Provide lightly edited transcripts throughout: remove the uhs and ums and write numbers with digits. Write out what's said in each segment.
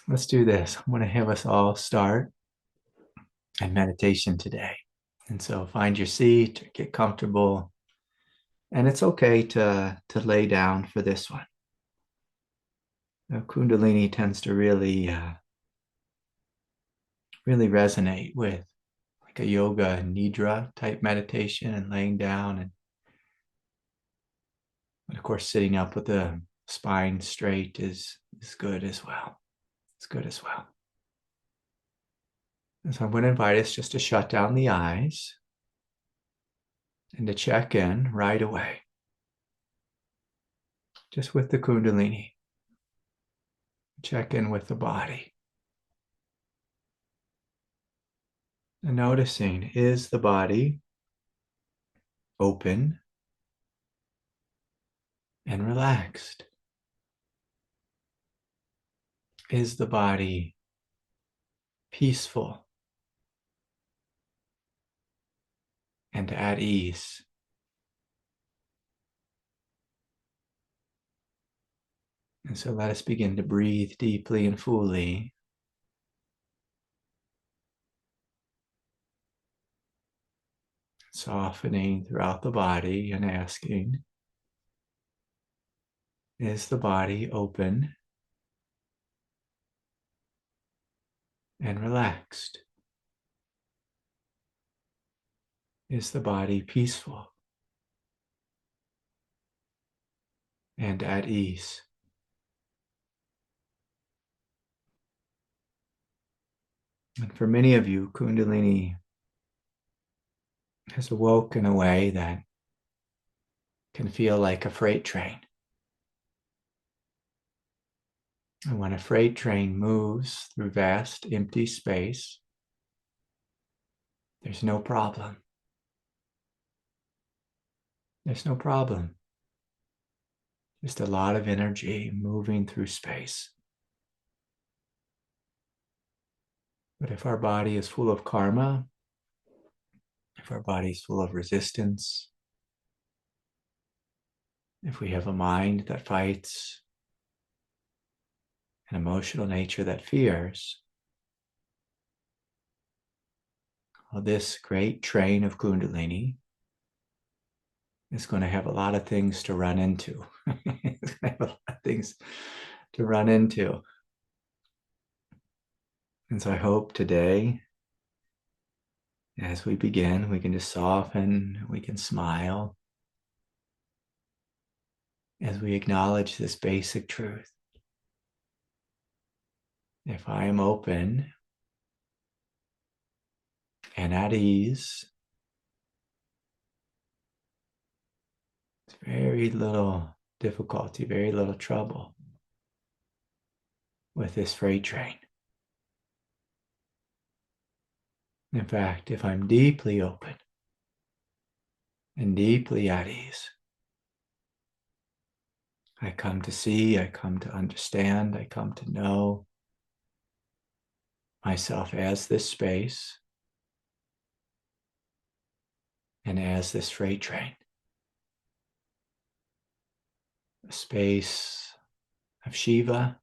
Let's do this. I'm going to have us all start a meditation today. And so find your seat, get comfortable, and it's okay to lay down for this one. Kundalini tends to really resonate with like a yoga nidra type meditation and laying down, and of course sitting up with the spine straight is good as well. It's good as well. And so I'm going to invite us just to shut down the eyes and to check in right away, just with the Kundalini. Check in with the body. And noticing, is the body open and relaxed? Is the body peaceful and at ease? And so let us begin to breathe deeply and fully. Softening throughout the body and asking, is the body open and relaxed? Is the body peaceful and at ease? And for many of you, Kundalini has awoken in a way that can feel like a freight train. And when a freight train moves through vast empty space, there's no problem. There's no problem. Just a lot of energy moving through space. But if our body is full of karma, if our body is full of resistance, if we have a mind that fights, an emotional nature that fears, well, this great train of Kundalini is going to have a lot of things to run into. It's going to have a lot of things to run into. And so I hope today, as we begin, we can just soften, we can smile as we acknowledge this basic truth. If I am open and at ease, it's very little difficulty, very little trouble with this freight train. In fact, if I'm deeply open and deeply at ease, I come to see, I come to understand, I come to know myself as this space and as this freight train. A space of Shiva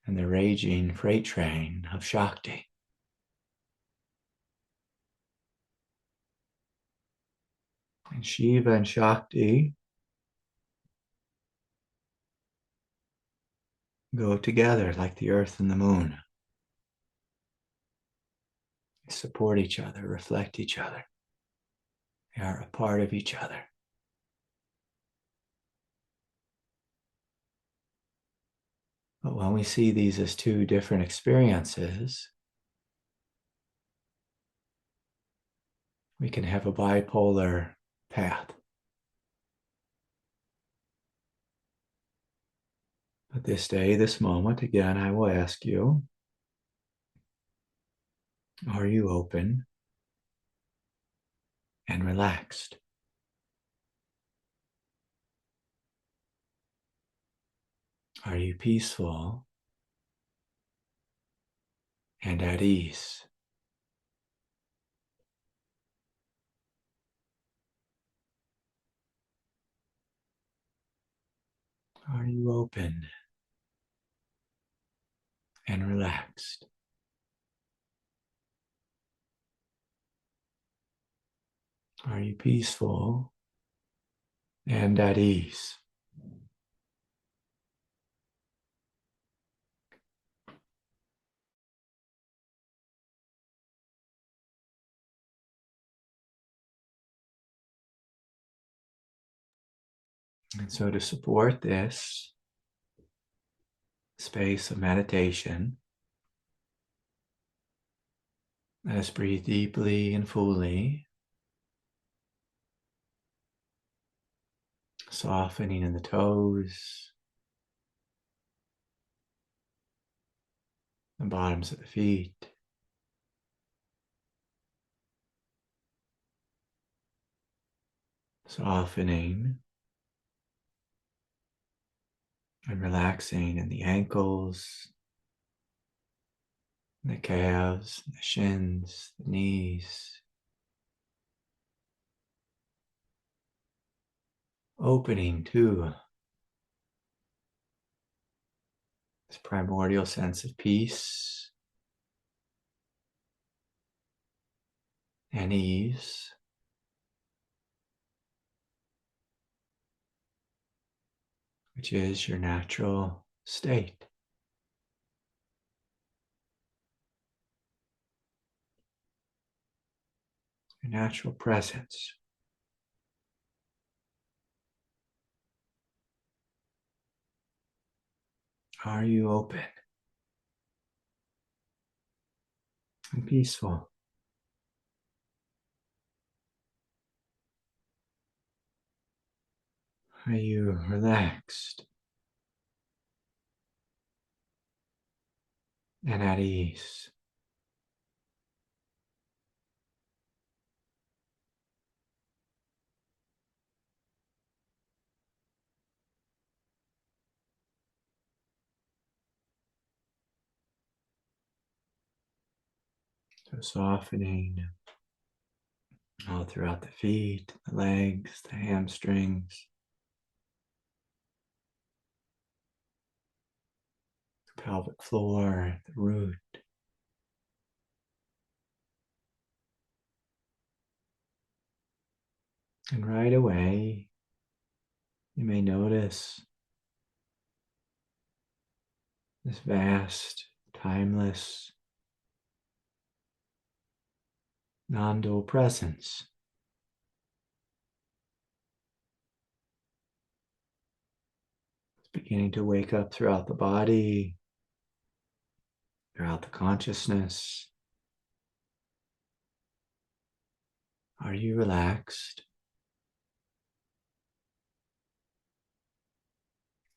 and the raging freight train of Shakti. And Shiva and Shakti go together like the earth and the moon. They support each other, reflect each other. They are a part of each other. But when we see these as two different experiences, we can have a bipolar path. But this day, this moment, again, I will ask you, are you open and relaxed? Are you peaceful and at ease? Are you open and relaxed? Are you peaceful and at ease? And so to support this space of meditation, let us breathe deeply and fully, softening in the toes, the bottoms of the feet, softening and relaxing in the ankles, the calves, the shins, the knees, opening to this primordial sense of peace and ease, which is your natural state, your natural presence. Are you open and peaceful? Are you relaxed and at ease? So softening all throughout the feet, the legs, the hamstrings, the pelvic floor, the root. And right away, you may notice this vast, timeless, nondual presence. It's beginning to wake up throughout the body, throughout the consciousness. Are you relaxed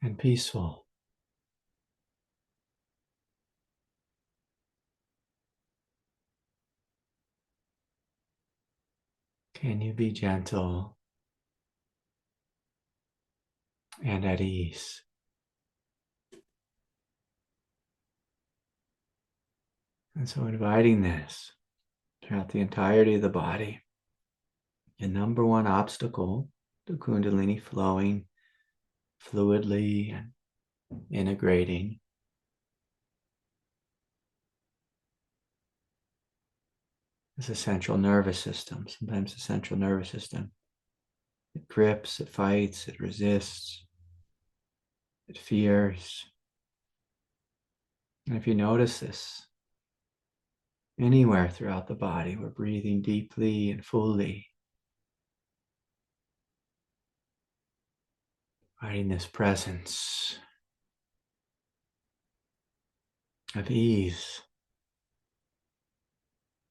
and peaceful? Can you be gentle and at ease? And so inviting this throughout the entirety of the body. The number one obstacle to Kundalini flowing fluidly and integrating is the central nervous system. Sometimes the central nervous system, it grips, it fights, it resists, it fears. And if you notice this anywhere throughout the body, we're breathing deeply and fully, finding this presence of ease,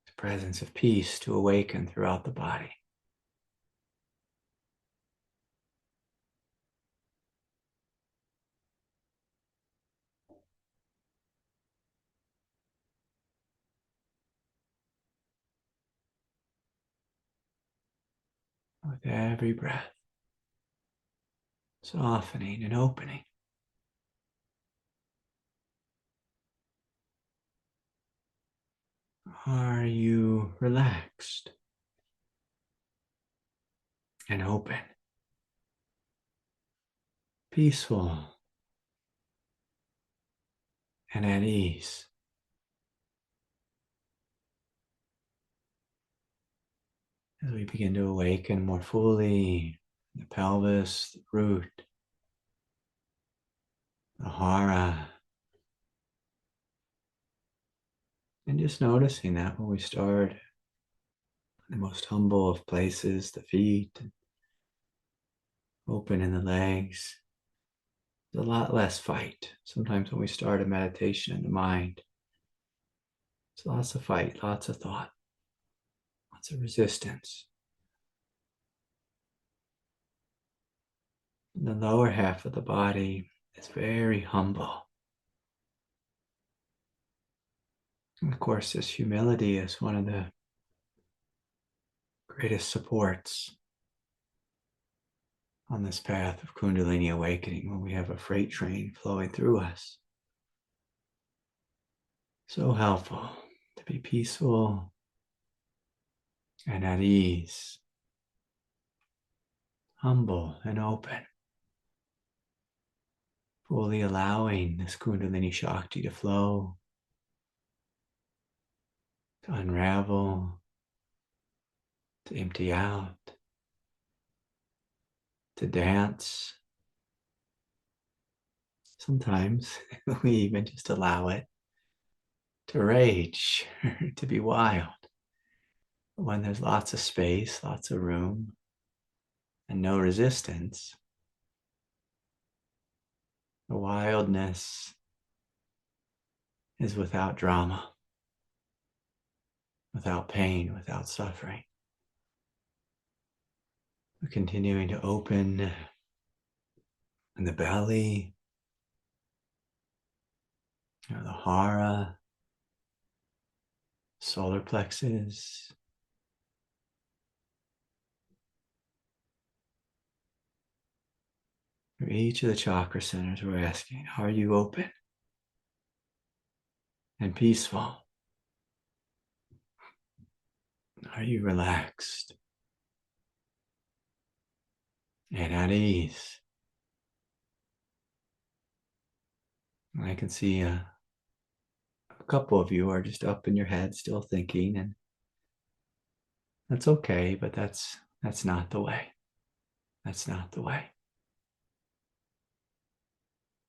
this presence of peace to awaken throughout the body. With every breath, softening and opening. Are you relaxed and open, peaceful and at ease. As we begin to awaken more fully, the pelvis, the root, the hara, and just noticing that when we start, the most humble of places, the feet, open in the legs, there's a lot less fight. Sometimes when we start a meditation in the mind, there's lots of fight, lots of thought, lots of resistance. And the lower half of the body is very humble. And of course, this humility is one of the greatest supports on this path of Kundalini awakening when we have a freight train flowing through us. So helpful to be peaceful and at ease, humble and open, fully allowing this Kundalini Shakti to flow, to unravel, to empty out, to dance. Sometimes we even just allow it to rage, to be wild. When there's lots of space, lots of room, and no resistance, the wildness is without drama, without pain, without suffering. We're continuing to open in the belly, the hara, solar plexus. For each of the chakra centers, we're asking, are you open and peaceful? Are you relaxed and at ease? And I can see a couple of you are just up in your head still thinking, and that's okay, but that's not the way. That's not the way.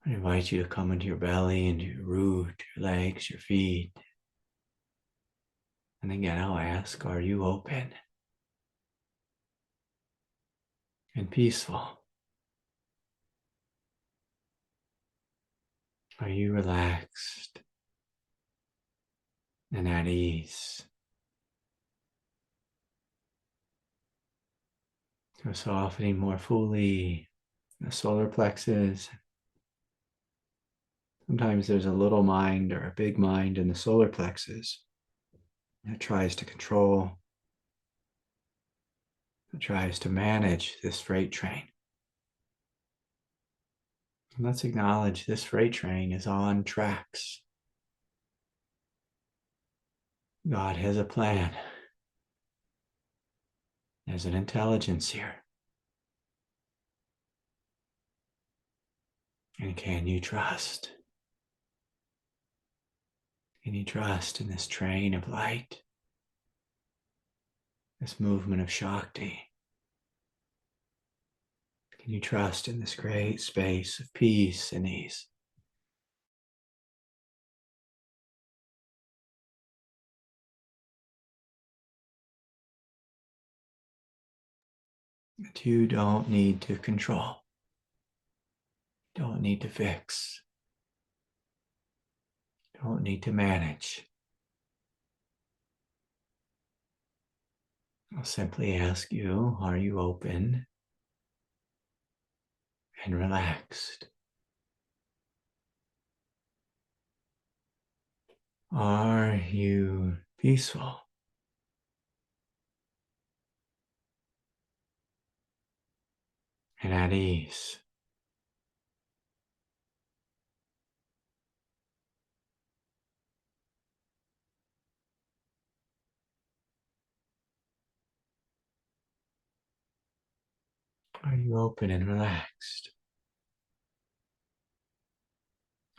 I invite you to come into your belly, into your root, your legs, your feet. And again, I'll ask, are you open and peaceful? Are you relaxed and at ease? So softening more fully the solar plexus. Sometimes there's a little mind or a big mind in the solar plexus that tries to control, that tries to manage this freight train. And let's acknowledge this freight train is on tracks. God has a plan. There's an intelligence here. And can you trust? Can you trust in this train of light? This movement of Shakti? Can you trust in this great space of peace and ease? That you don't need to control, don't need to fix, don't need to manage. I'll simply ask you, are you open and relaxed? Are you peaceful and at ease? Are you open and relaxed?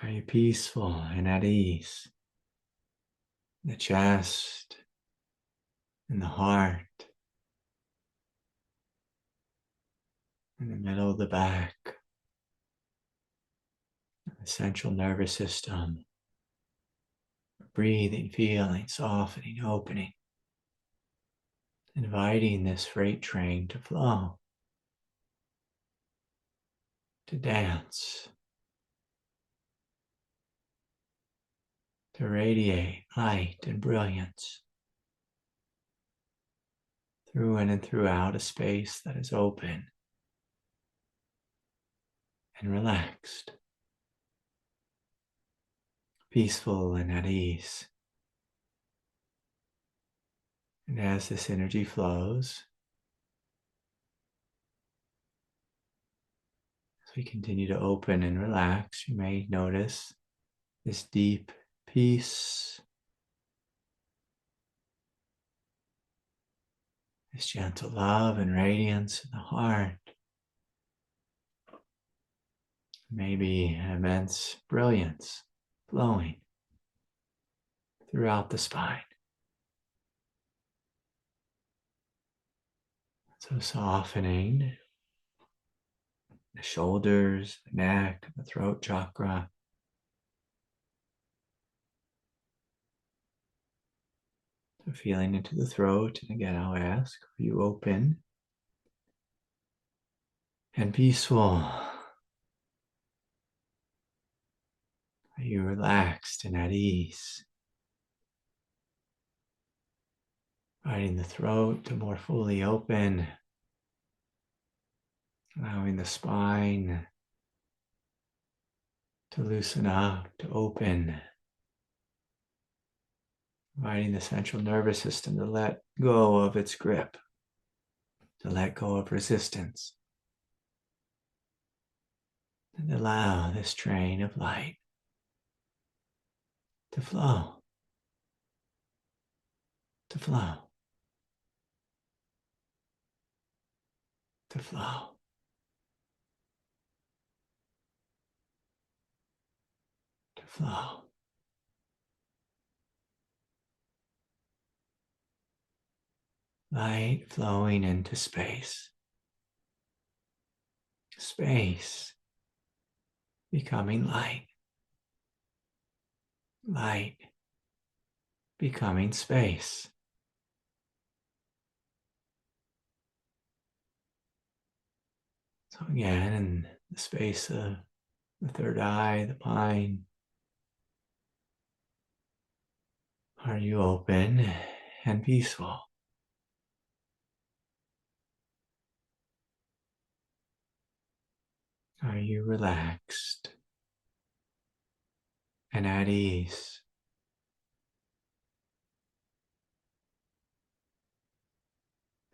Are you peaceful and at ease? The chest and the heart, in the middle of the back, the central nervous system, breathing, feeling, softening, opening, inviting this freight train to flow, to dance, to radiate light and brilliance through in and throughout a space that is open and relaxed, peaceful and at ease. And as this energy flows, as we continue to open and relax, you may notice this deep peace, this gentle love and radiance in the heart, maybe immense brilliance flowing throughout the spine. So softening the shoulders, the neck, the throat chakra. So feeling into the throat, and again I'll ask, are you open and peaceful? Are you relaxed and at ease? Inviting the throat to more fully open, allowing the spine to loosen up, to open, inviting the central nervous system to let go of its grip, to let go of resistance, and allow this train of light to flow, to flow, to flow. To flow. Light flowing into space. Space becoming light. Light becoming space. So again, in the space of the third eye, the mind, are you open and peaceful? Are you relaxed and at ease?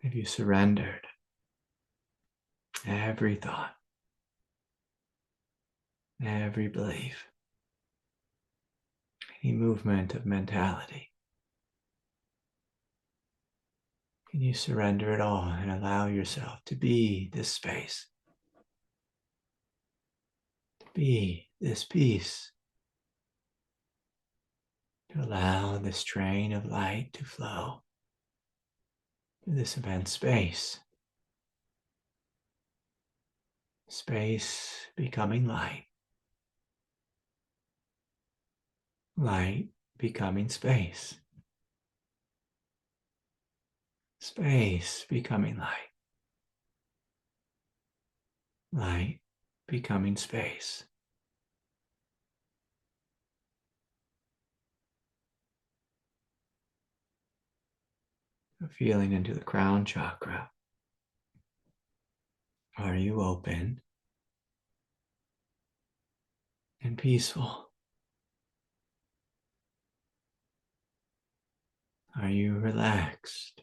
Have you surrendered every thought, every belief, any movement of mentality? Can you surrender it all and allow yourself to be this space, to be this peace, to allow this train of light to flow through this immense space? Space becoming light. Light becoming space. Space becoming light. Light becoming space. Feeling into the crown chakra. Are you open and peaceful? Are you relaxed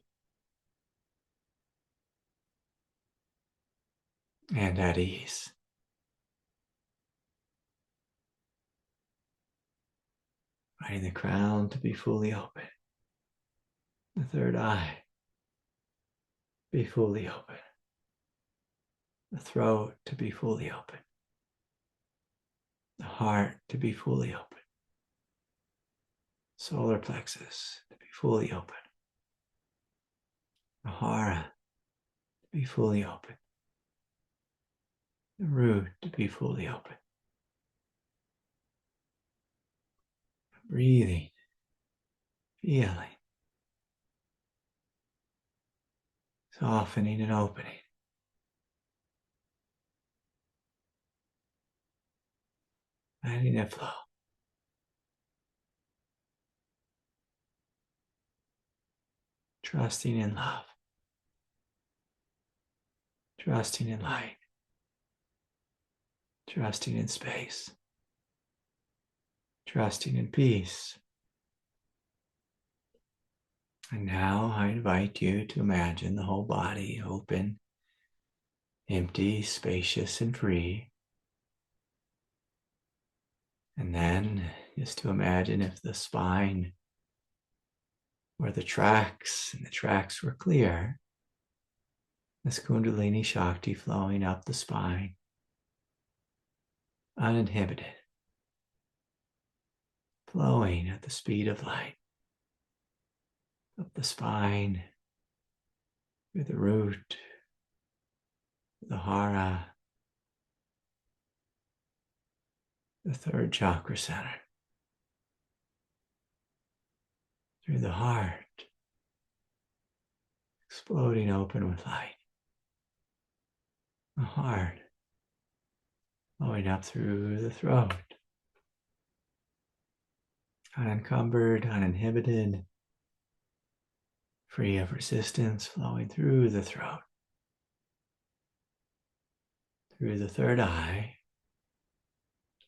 and at ease? Inviting the crown to be fully open. The third eye be fully open. The throat to be fully open. the heart to be fully open, solar plexus to be fully open, the hara to be fully open, the root to be fully open. Breathing, feeling, softening and opening. Letting it flow. Trusting in love. Trusting in light. Trusting in space. Trusting in peace. And now I invite you to imagine the whole body open, empty, spacious, and free. And then just to imagine if the spine were the tracks and the tracks were clear, this Kundalini Shakti flowing up the spine, uninhibited, flowing at the speed of light, up the spine, through the root, the hara, the third chakra center, through the heart, exploding open with light. The heart flowing up through the throat, unencumbered, uninhibited, free of resistance, flowing through the throat, through the third eye,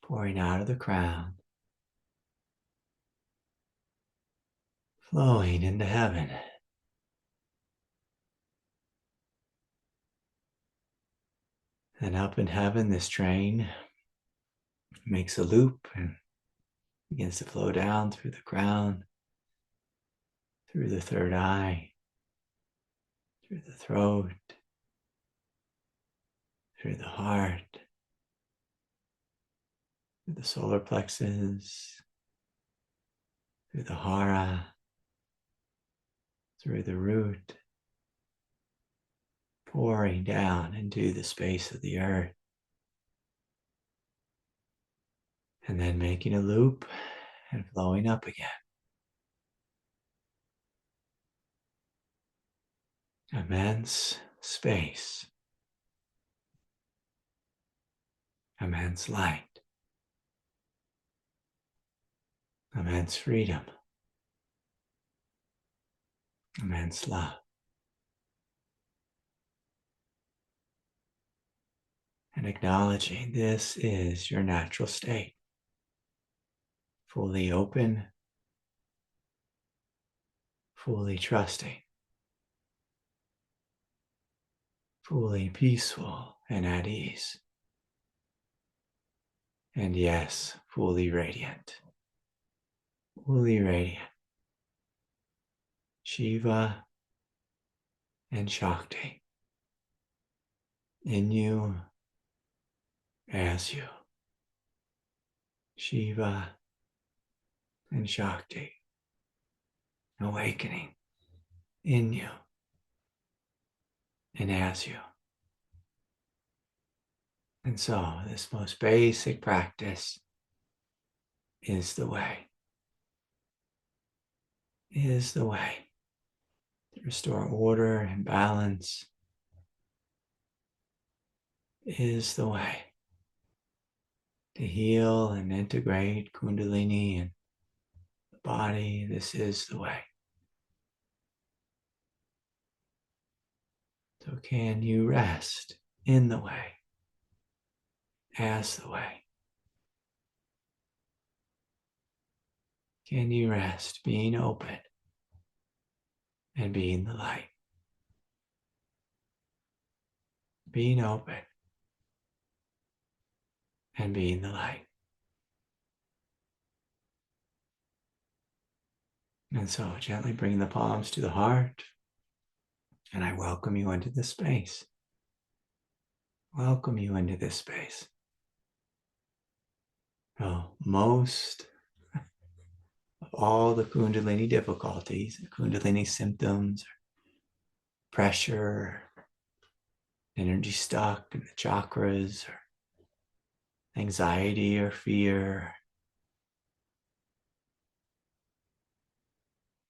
pouring out of the crown, flowing into heaven. And up in heaven, this train makes a loop and begins to flow down through the crown, through the third eye, through the throat, through the heart, through the solar plexus, through the hara, through the root, pouring down into the space of the earth, and then making a loop and flowing up again. Immense space, immense light, immense freedom, immense love. And acknowledging this is your natural state, fully open, fully trusting, fully peaceful and at ease. And yes, fully radiant. Fully radiant. Shiva and Shakti in you, as you. Shiva and Shakti awakening in you and as you. And so this most basic practice is the way. Is the way to restore order and balance. Is the way to heal and integrate Kundalini and the body. This is the way. So can you rest in the way, as the way? Can you rest being open and being the light? Being open and being the light. And so gently bring the palms to the heart, and I welcome you into this space. Welcome you into this space. Oh, most of all the Kundalini difficulties, the Kundalini symptoms, pressure, energy stuck in the chakras, or anxiety or fear,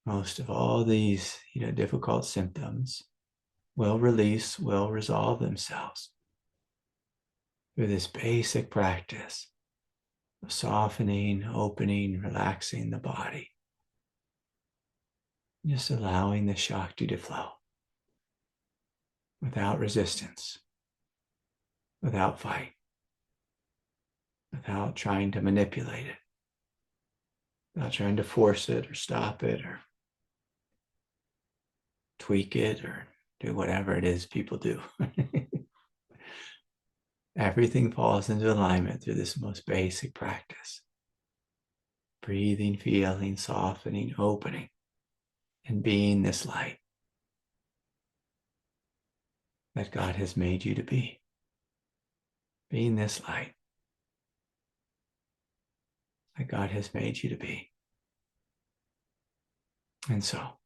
most of all these, difficult symptoms will resolve themselves through this basic practice of softening, opening, relaxing the body, just allowing the Shakti to flow without resistance, without fight, without trying to manipulate it, without trying to force it or stop it or tweak it or do whatever it is people do. Everything falls into alignment through this most basic practice. Breathing, feeling, softening, opening, and being this light that God has made you to be. Being this light that God has made you to be. And so,